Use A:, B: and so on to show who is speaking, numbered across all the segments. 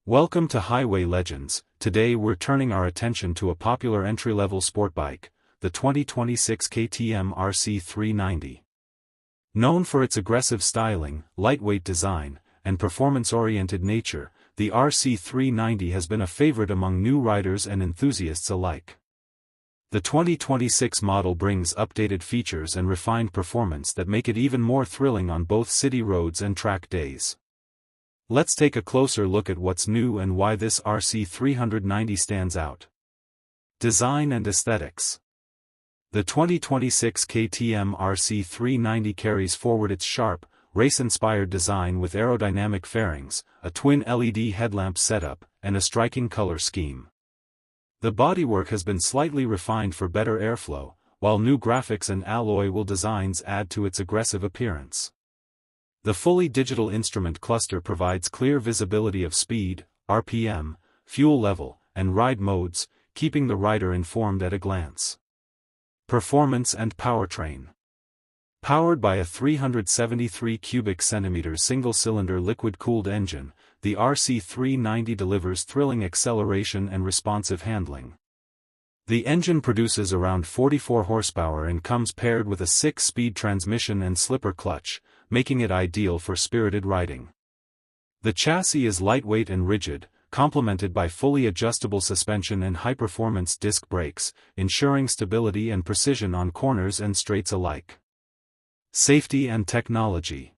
A: Welcome to Highway Legends. Today we're turning our attention to a popular entry-level sport bike, the 2026 KTM RC 390. Known for its aggressive styling, lightweight design, and performance-oriented nature, the RC 390 has been a favorite among new riders and enthusiasts alike. The 2026 model brings updated features and refined performance that make it even more thrilling on both city roads and track days. Let's take a closer look at what's new and why this RC 390 stands out. Design and aesthetics. The 2026 KTM RC 390 carries forward its sharp, race-inspired design with aerodynamic fairings, a twin LED headlamp setup, and a striking color scheme. The bodywork has been slightly refined for better airflow, while new graphics and alloy wheel designs add to its aggressive appearance. The fully digital instrument cluster provides clear visibility of speed, RPM, fuel level, and ride modes, keeping the rider informed at a glance. Performance and powertrain. Powered by a 373 cubic centimeters single-cylinder liquid-cooled engine, the RC 390 delivers thrilling acceleration and responsive handling. The engine produces around 44 horsepower and comes paired with a 6-speed transmission and slipper clutch, making it ideal for spirited riding. The chassis is lightweight and rigid, complemented by fully adjustable suspension and high-performance disc brakes, ensuring stability and precision on corners and straights alike. Safety and technology.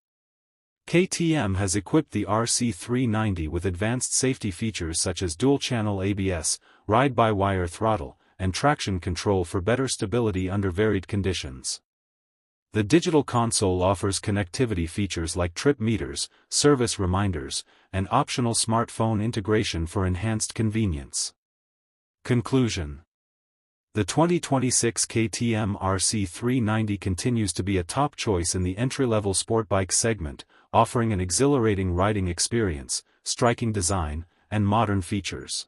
A: KTM has equipped the RC 390 with advanced safety features such as dual-channel ABS, ride-by-wire throttle, and traction control for better stability under varied conditions. The digital console offers connectivity features like trip meters, service reminders, and optional smartphone integration for enhanced convenience. Conclusion. The 2026 KTM RC 390 continues to be a top choice in the entry-level sport bike segment, offering an exhilarating riding experience, striking design, and modern features.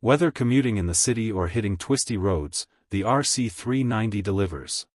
A: Whether commuting in the city or hitting twisty roads, the RC 390 delivers.